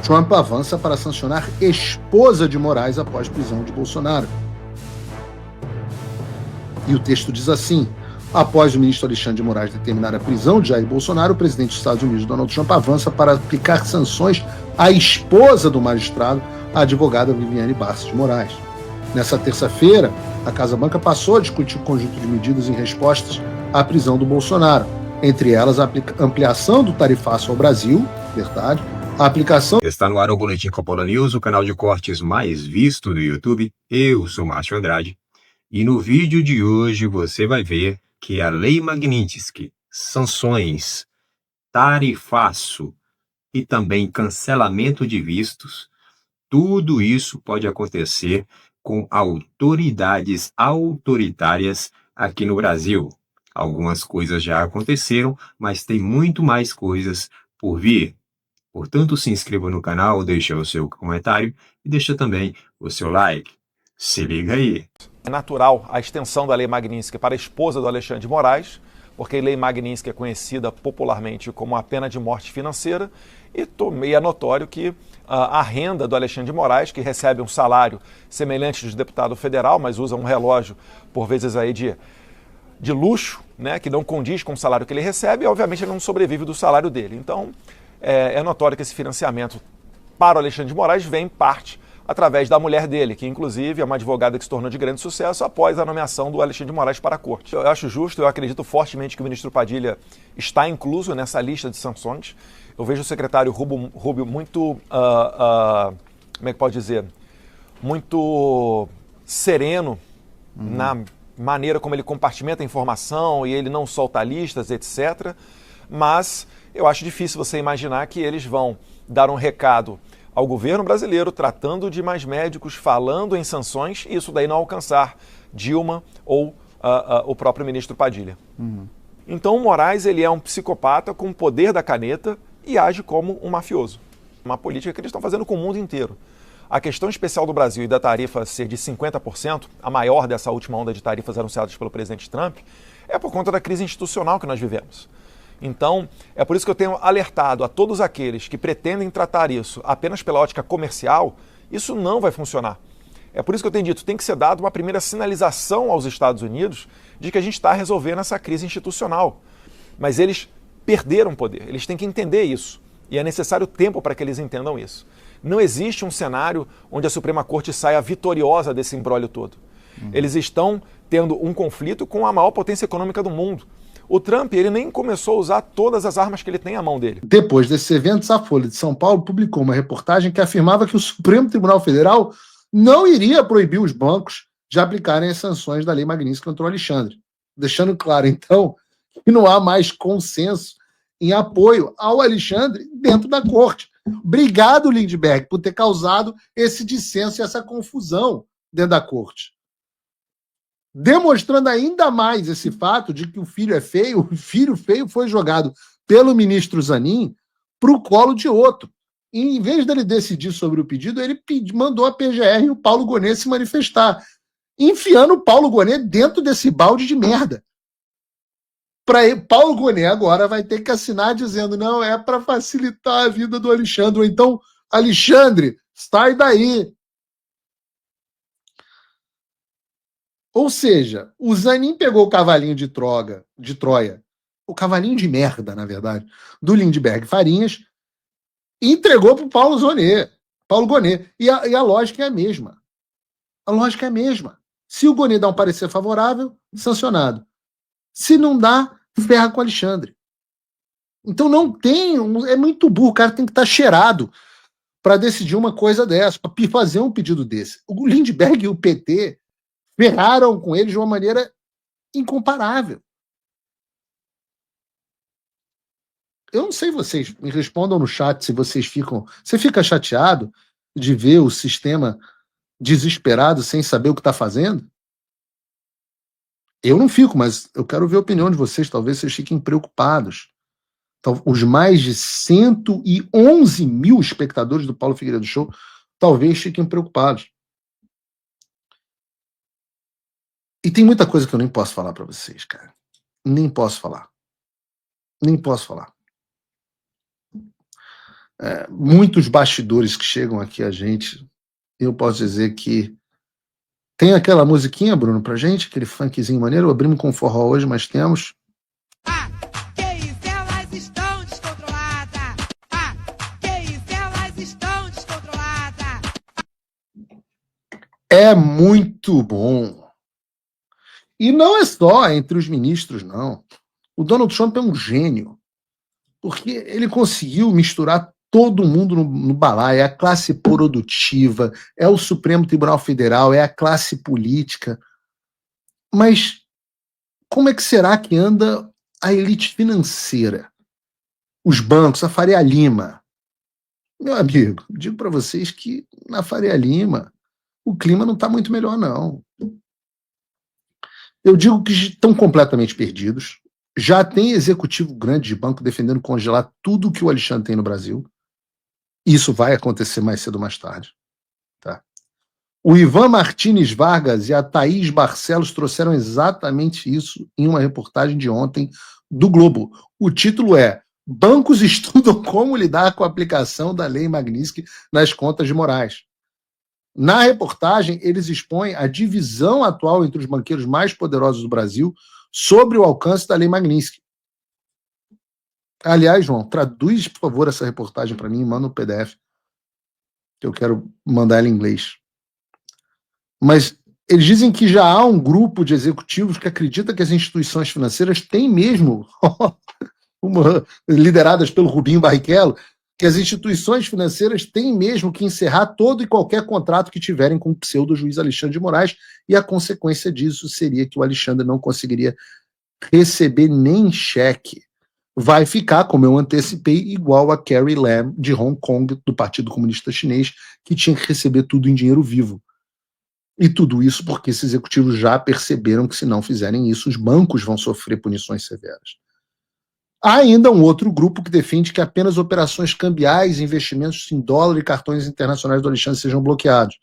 Trump avança para sancionar esposa de Moraes após prisão de Bolsonaro. E o texto diz assim: após o ministro Alexandre de Moraes determinar a prisão de Jair Bolsonaro, o presidente dos Estados Unidos, Donald Trump, avança para aplicar sanções à esposa do magistrado, a advogada Viviane Barça de Moraes. Nessa terça-feira, a Casa Branca passou a discutir o conjunto de medidas em respostas à prisão do Bolsonaro, entre elas a ampliação do tarifaço ao Brasil, verdade, a aplicação... Está no ar o Boletim Coppola News, o canal de cortes mais visto do YouTube. Eu sou Márcio Andrade. E no vídeo de hoje você vai ver que a Lei Magnitsky, sanções, tarifaço e também cancelamento de vistos, tudo isso pode acontecer com autoridades autoritárias aqui no Brasil. Algumas coisas já aconteceram, mas tem muito mais coisas por vir. Portanto, se inscreva no canal, deixa o seu comentário e deixa também o seu like. Se liga aí. É natural a extensão da Lei Magnitsky para a esposa do Alexandre de Moraes, porque a Lei Magnitsky é conhecida popularmente como a pena de morte financeira, e é notório que a renda do Alexandre de Moraes, que recebe um salário semelhante do deputado federal, mas usa um relógio, por vezes, aí de luxo, né, que não condiz com o salário que ele recebe, e obviamente ele não sobrevive do salário dele. Então, é notório que esse financiamento para o Alexandre de Moraes vem em parte através da mulher dele, que inclusive é uma advogada que se tornou de grande sucesso após a nomeação do Alexandre de Moraes para a corte. Eu acho justo, eu acredito fortemente que o ministro Padilha está incluso nessa lista de sanções. Eu vejo o secretário Rubio muito, como é que pode dizer, muito sereno na maneira como ele compartimenta a informação e ele não solta listas, etc. Mas eu acho difícil você imaginar que eles vão dar um recado ao governo brasileiro, tratando de mais médicos, falando em sanções, e isso daí não alcançar Dilma ou o próprio ministro Padilha. Então o Moraes ele é um psicopata com o poder da caneta e age como um mafioso. Uma política que eles estão fazendo com o mundo inteiro. A questão especial do Brasil e da tarifa ser de 50%, a maior dessa última onda de tarifas anunciadas pelo presidente Trump, é por conta da crise institucional que nós vivemos. Então, é por isso que eu tenho alertado a todos aqueles que pretendem tratar isso apenas pela ótica comercial, isso não vai funcionar. É por isso que eu tenho dito, tem que ser dada uma primeira sinalização aos Estados Unidos de que a gente está resolvendo essa crise institucional. Mas eles perderam poder, eles têm que entender isso. E é necessário tempo para que eles entendam isso. Não existe um cenário onde a Suprema Corte saia vitoriosa desse imbróglio todo. Eles estão tendo um conflito com a maior potência econômica do mundo. O Trump, ele nem começou a usar todas as armas que ele tem à mão dele. Depois desses eventos, a Folha de São Paulo publicou uma reportagem que afirmava que o Supremo Tribunal Federal não iria proibir os bancos de aplicarem as sanções da Lei Magnitsky contra o Alexandre. Deixando claro, então, que não há mais consenso em apoio ao Alexandre dentro da corte. Obrigado, Lindbergh, por ter causado esse dissenso e essa confusão dentro da corte. Demonstrando ainda mais esse fato de que o filho é feio, o filho feio foi jogado pelo ministro Zanin para o colo de outro. E, em vez dele decidir sobre o pedido, ele mandou a PGR e o Paulo Gonet se manifestar, enfiando o Paulo Gonet dentro desse balde de merda. Paulo Gonet agora vai ter que assinar dizendo não, é para facilitar a vida do Alexandre. Ou então, Alexandre, sai daí. Ou seja, o Zanin pegou o cavalinho de Troia, o cavalinho de merda, na verdade, do Lindbergh Farinhas, e entregou para o Paulo Gonet. E a lógica é a mesma. A lógica é a mesma. Se o Gonet dá um parecer favorável, sancionado. Se não dá, ferra com o Alexandre. Então não tem, é muito burro, o cara tem que estar cheirado para decidir uma coisa dessa, para fazer um pedido desse. O Lindbergh e o PT ferraram com eles de uma maneira incomparável. Eu não sei vocês, me respondam no chat se vocês ficam... Você fica chateado de ver o sistema desesperado sem saber o que está fazendo? Eu não fico, mas eu quero ver a opinião de vocês. Talvez vocês fiquem preocupados. Então, os mais de 111 mil espectadores do Paulo Figueiredo Show talvez fiquem preocupados. E tem muita coisa que eu nem posso falar para vocês, cara. Nem posso falar. muitos bastidores que chegam aqui a gente. Eu posso dizer que tem aquela musiquinha, Bruno, pra gente, aquele funkzinho maneiro. Abrimos com forró hoje, mas temos. Que isso, elas estão descontroladas. Que isso, elas estão descontroladas. É muito bom. E não é só entre os ministros, não. O Donald Trump é um gênio, porque ele conseguiu misturar todo mundo no balaio. É a classe produtiva, é o Supremo Tribunal Federal, é a classe política. Mas como é que será que anda a elite financeira? Os bancos, a Faria Lima. Meu amigo, digo para vocês que na Faria Lima o clima não está muito melhor, não. Eu digo que estão completamente perdidos. Já tem executivo grande de banco defendendo congelar tudo que o Alexandre tem no Brasil. Isso vai acontecer mais cedo ou mais tarde. Tá? O Ivan Martins Vargas e a Thaís Barcelos trouxeram exatamente isso em uma reportagem de ontem do Globo. O título é Bancos estudam como lidar com a aplicação da Lei Magnitsky nas contas de Moraes. Na reportagem, eles expõem a divisão atual entre os banqueiros mais poderosos do Brasil sobre o alcance da Lei Magnitsky. Aliás, João, traduz, por favor, essa reportagem para mim e manda um PDF, que eu quero mandar ela em inglês. Mas eles dizem que já há um grupo de executivos que acredita que as instituições financeiras têm mesmo, lideradas pelo Rubinho Barrichello, que as instituições financeiras têm mesmo que encerrar todo e qualquer contrato que tiverem com o pseudo-juiz Alexandre de Moraes, e a consequência disso seria que o Alexandre não conseguiria receber nem cheque. Vai ficar, como eu antecipei, igual a Carrie Lam de Hong Kong, do Partido Comunista Chinês, que tinha que receber tudo em dinheiro vivo. E tudo isso porque esses executivos já perceberam que se não fizerem isso, os bancos vão sofrer punições severas. Há ainda um outro grupo que defende que apenas operações cambiais, investimentos em dólar e cartões internacionais do Alexandre sejam bloqueados.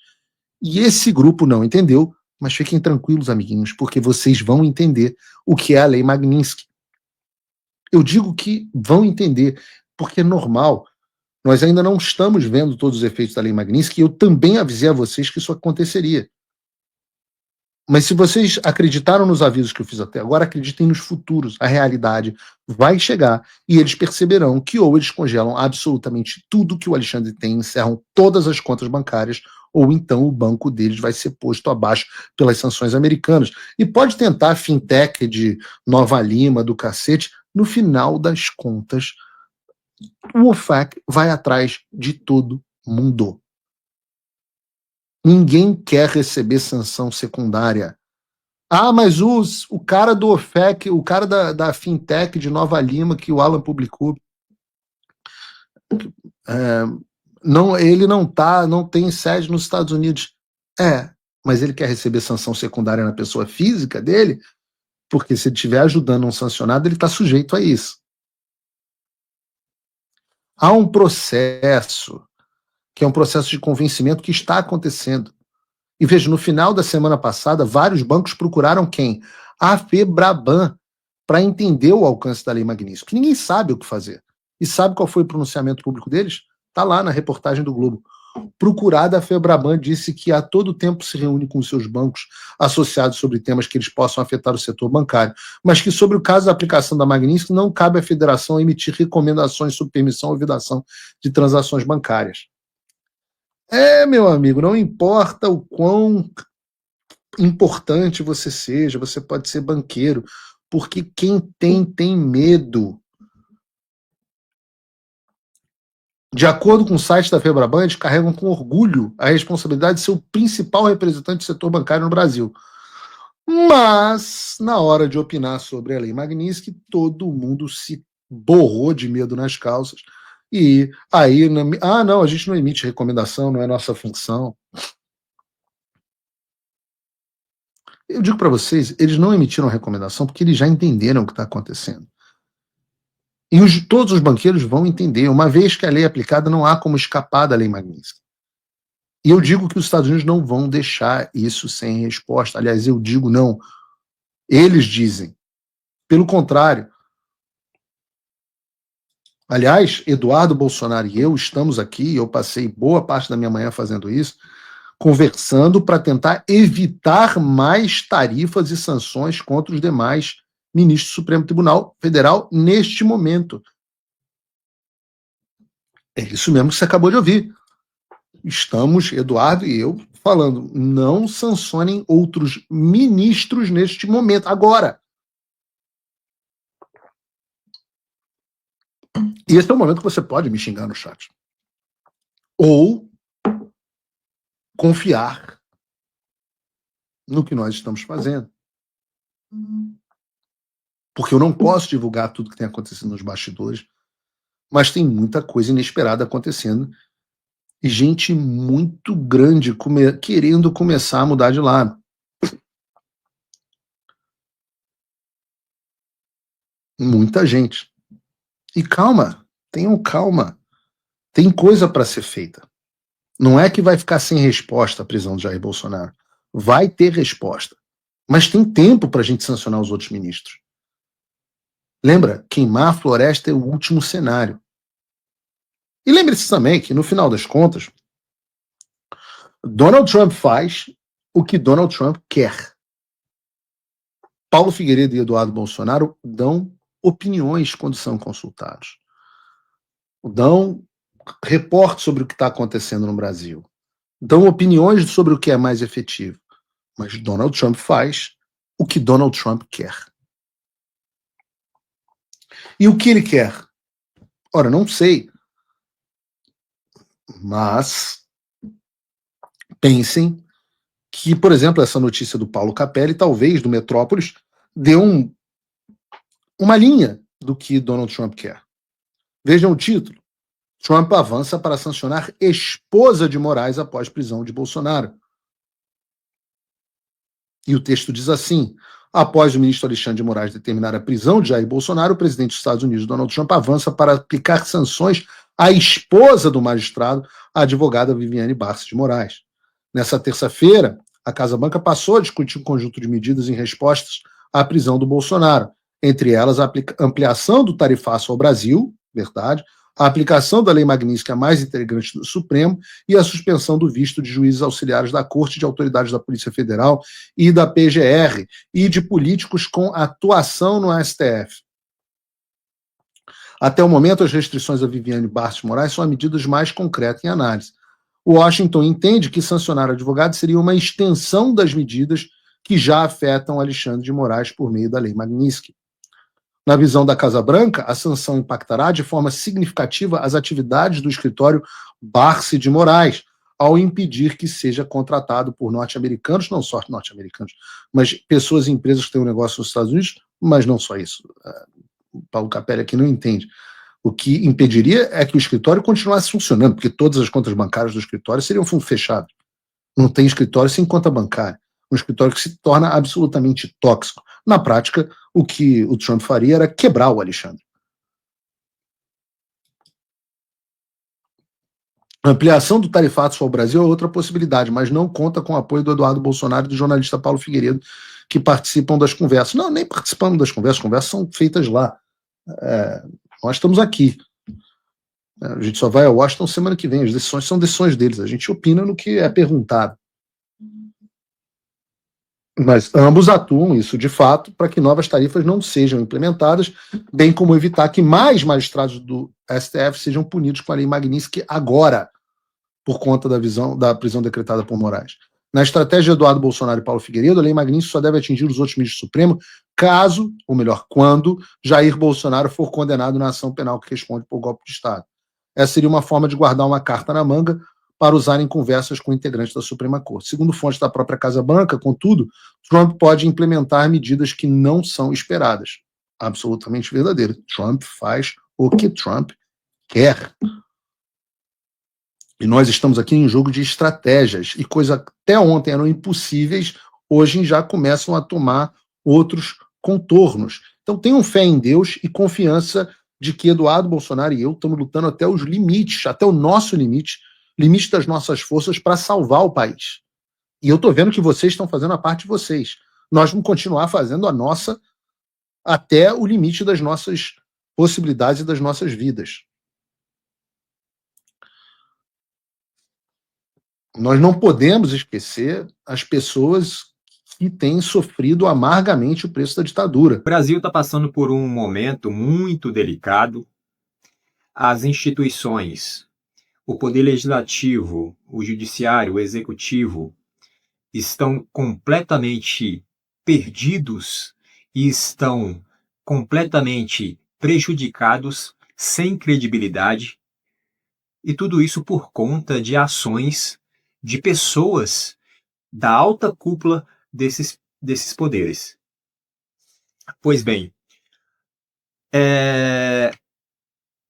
E esse grupo não entendeu, mas fiquem tranquilos, amiguinhos, porque vocês vão entender o que é a Lei Magnitsky. Eu digo que vão entender, porque é normal. Nós ainda não estamos vendo todos os efeitos da Lei Magnitsky, e eu também avisei a vocês que isso aconteceria. Mas se vocês acreditaram nos avisos que eu fiz até agora, acreditem nos futuros. A realidade vai chegar e eles perceberão que ou eles congelam absolutamente tudo que o Alexandre tem, encerram todas as contas bancárias, ou então o banco deles vai ser posto abaixo pelas sanções americanas. E pode tentar a fintech de Nova Lima, do cacete, no final das contas, o OFAC vai atrás de todo mundo. Ninguém quer receber sanção secundária. Ah, mas o cara do OFAC, o cara da fintech de Nova Lima, que o Alan publicou, ele não tem sede nos Estados Unidos. Mas ele quer receber sanção secundária na pessoa física dele, porque se ele estiver ajudando um sancionado, ele está sujeito a isso. Há um processo, que é um processo de convencimento que está acontecendo. E veja, no final da semana passada, vários bancos procuraram quem? A FEBRABAN, para entender o alcance da Lei Magnitsky. Ninguém sabe o que fazer. E sabe qual foi o pronunciamento público deles? Está lá na reportagem do Globo. Procurada, a FEBRABAN disse que a todo tempo se reúne com seus bancos associados sobre temas que eles possam afetar o setor bancário, mas que sobre o caso da aplicação da Magnitsky não cabe à federação emitir recomendações sobre permissão ou vedação de transações bancárias. Meu amigo, não importa o quão importante você seja, você pode ser banqueiro, porque quem tem medo. De acordo com o site da FEBRABAN, eles carregam com orgulho a responsabilidade de ser o principal representante do setor bancário no Brasil. Mas, na hora de opinar sobre a Lei Magnitsky, todo mundo se borrou de medo nas calças. E aí, não, a gente não emite recomendação, não é nossa função. Eu digo para vocês, eles não emitiram recomendação porque eles já entenderam o que está acontecendo. E todos os banqueiros vão entender, uma vez que a lei é aplicada, não há como escapar da Lei Magnitsky. E eu digo que os Estados Unidos não vão deixar isso sem resposta. Aliás, eu digo não. Eles dizem. Pelo contrário. Aliás, Eduardo Bolsonaro e eu estamos aqui, eu passei boa parte da minha manhã fazendo isso, conversando para tentar evitar mais tarifas e sanções contra os demais ministros do Supremo Tribunal Federal neste momento. É isso mesmo que você acabou de ouvir. Estamos, Eduardo e eu, falando, não sancionem outros ministros neste momento, agora. E esse é o momento que você pode me xingar no chat. Ou confiar no que nós estamos fazendo. Porque eu não posso divulgar tudo que tem acontecido nos bastidores, mas tem muita coisa inesperada acontecendo e gente muito grande querendo começar a mudar de lado. Muita gente. E calma, tenham calma. Tem coisa para ser feita. Não é que vai ficar sem resposta a prisão de Jair Bolsonaro. Vai ter resposta. Mas tem tempo para a gente sancionar os outros ministros. Lembra? Queimar a floresta é o último cenário. E lembre-se também que, no final das contas, Donald Trump faz o que Donald Trump quer. Paulo Figueiredo e Eduardo Bolsonaro dão opiniões quando são consultados. Dão reportes sobre o que está acontecendo no Brasil. Dão opiniões sobre o que é mais efetivo. Mas Donald Trump faz o que Donald Trump quer. E o que ele quer? Ora, não sei. Mas pensem que, por exemplo, essa notícia do Paulo Capelli, talvez do Metrópolis, dê uma linha do que Donald Trump quer. Vejam o título. Trump avança para sancionar esposa de Moraes após prisão de Bolsonaro. E o texto diz assim: após o ministro Alexandre de Moraes determinar a prisão de Jair Bolsonaro, o presidente dos Estados Unidos, Donald Trump, avança para aplicar sanções à esposa do magistrado, a advogada Viviane Barça de Moraes. Nessa terça-feira, a Casa Branca passou a discutir um conjunto de medidas em respostas à prisão do Bolsonaro, entre elas a ampliação do tarifaço ao Brasil, verdade, a aplicação da Lei Magnitsky, a mais integrante do Supremo, e a suspensão do visto de juízes auxiliares da Corte, de autoridades da Polícia Federal e da PGR, e de políticos com atuação no STF. Até o momento, as restrições a Viviane Barça de Moraes são as medidas mais concretas em análise. Washington entende que sancionar advogados seria uma extensão das medidas que já afetam Alexandre de Moraes por meio da Lei Magnitsky. Na visão da Casa Branca, a sanção impactará de forma significativa as atividades do escritório Barça de Moraes, ao impedir que seja contratado por norte-americanos, não só norte-americanos, mas pessoas e empresas que têm um negócio nos Estados Unidos, mas não só isso. O Paulo Capelli aqui não entende. O que impediria é que o escritório continuasse funcionando, porque todas as contas bancárias do escritório seriam fechadas. Não tem escritório sem conta bancária. Um escritório que se torna absolutamente tóxico. Na prática, o que o Trump faria era quebrar o Alexandre. A ampliação do tarifato ao Brasil é outra possibilidade, mas não conta com o apoio do Eduardo Bolsonaro e do jornalista Paulo Figueiredo, que participam das conversas. Não, nem participamos das conversas, as conversas são feitas lá. Nós estamos aqui. A gente só vai a Washington semana que vem, as decisões são decisões deles, a gente opina no que é perguntado. Mas ambos atuam, isso de fato, para que novas tarifas não sejam implementadas, bem como evitar que mais magistrados do STF sejam punidos com a Lei Magnitsky agora, por conta da prisão decretada por Moraes. Na estratégia de Eduardo Bolsonaro e Paulo Figueiredo, a Lei Magnitsky só deve atingir os outros ministros do Supremo caso, ou melhor, quando, Jair Bolsonaro for condenado na ação penal que responde por golpe de Estado. Essa seria uma forma de guardar uma carta na manga para usar em conversas com integrantes da Suprema Corte. Segundo fontes da própria Casa Branca, contudo, Trump pode implementar medidas que não são esperadas. Absolutamente verdadeiro. Trump faz o que Trump quer. E nós estamos aqui em um jogo de estratégias, e coisas até ontem eram impossíveis, hoje já começam a tomar outros contornos. Então tenham fé em Deus e confiança de que Eduardo Bolsonaro e eu estamos lutando até os limites, até o nosso limite das nossas forças para salvar o país. E eu estou vendo que vocês estão fazendo a parte de vocês. Nós vamos continuar fazendo a nossa até o limite das nossas possibilidades das nossas vidas. Nós não podemos esquecer as pessoas que têm sofrido amargamente o preço da ditadura. O Brasil está passando por um momento muito delicado. As instituições, o poder legislativo, o judiciário, o executivo, estão completamente perdidos e estão completamente prejudicados, sem credibilidade, e tudo isso por conta de ações de pessoas da alta cúpula desses poderes. Pois bem,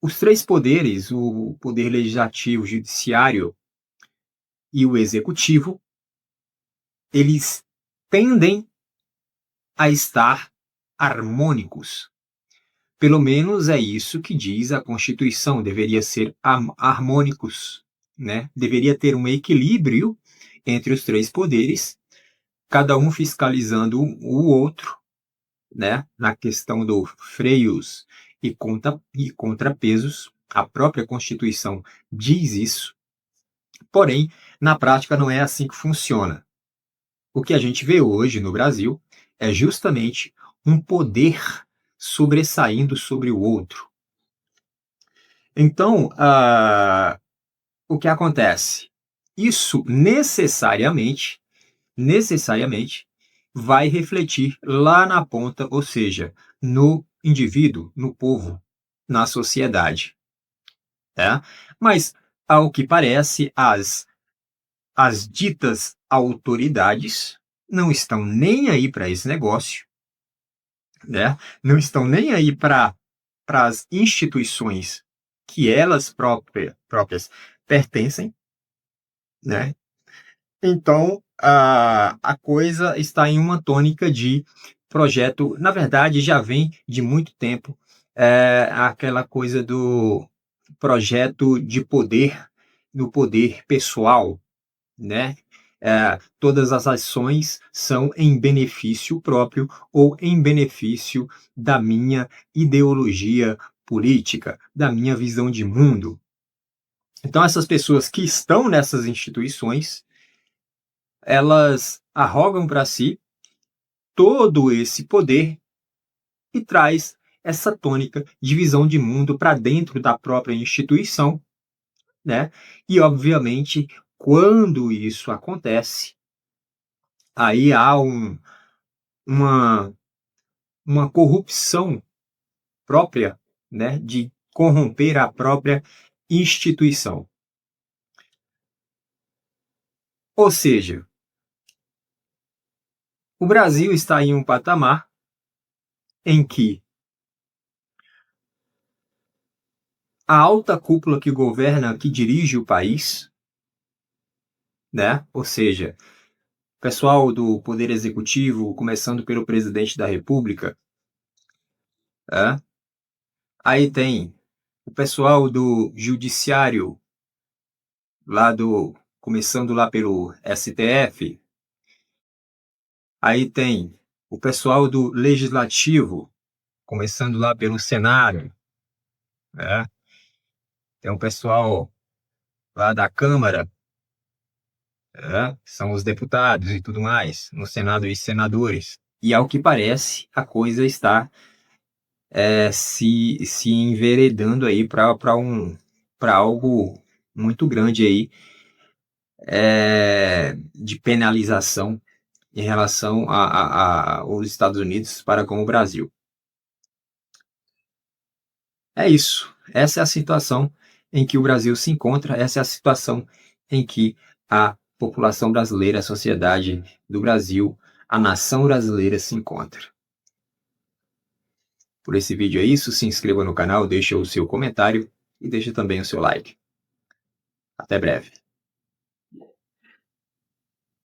os três poderes, o poder legislativo, o judiciário e o executivo, eles tendem a estar harmônicos. Pelo menos é isso que diz a Constituição, deveria ser harmônicos, né? Deveria ter um equilíbrio entre os três poderes, cada um fiscalizando o outro, né? Na questão dos freios e contrapesos. A própria Constituição diz isso. Porém, na prática não é assim que funciona. O que a gente vê hoje no Brasil é justamente um poder sobressaindo sobre o outro. Então, o que acontece? Isso necessariamente vai refletir lá na ponta, ou seja, no indivíduo, no povo, na sociedade. Mas, ao que parece, as ditas autoridades não estão nem aí para esse negócio, né? Não estão nem aí para as instituições que elas próprias pertencem, né? Então, a coisa está em uma tônica de projeto, na verdade, já vem de muito tempo, aquela coisa do projeto de poder, do poder pessoal, né? Todas as ações são em benefício próprio ou em benefício da minha ideologia política, da minha visão de mundo. Então, essas pessoas que estão nessas instituições, elas arrogam para si todo esse poder e traz essa tônica de visão de mundo para dentro da própria instituição, né? E, obviamente, quando isso acontece, aí há uma corrupção própria, né, de corromper a própria instituição. Ou seja, o Brasil está em um patamar em que a alta cúpula que governa, que dirige o país, né, ou seja, pessoal do Poder Executivo, começando pelo Presidente da República, aí tem o pessoal do Judiciário, começando lá pelo STF, aí tem o pessoal do Legislativo, começando lá pelo Senado, tem o pessoal lá da Câmara, são os deputados e tudo mais, no Senado e senadores. E ao que parece, a coisa está se enveredando aí para algo muito grande aí, de penalização em relação aos Estados Unidos para com o Brasil. É isso. Essa é a situação em que o Brasil se encontra, essa é a situação em que a população brasileira, a sociedade do Brasil, a nação brasileira se encontra. Por esse vídeo é isso, se inscreva no canal, deixe o seu comentário e deixe também o seu like. Até breve.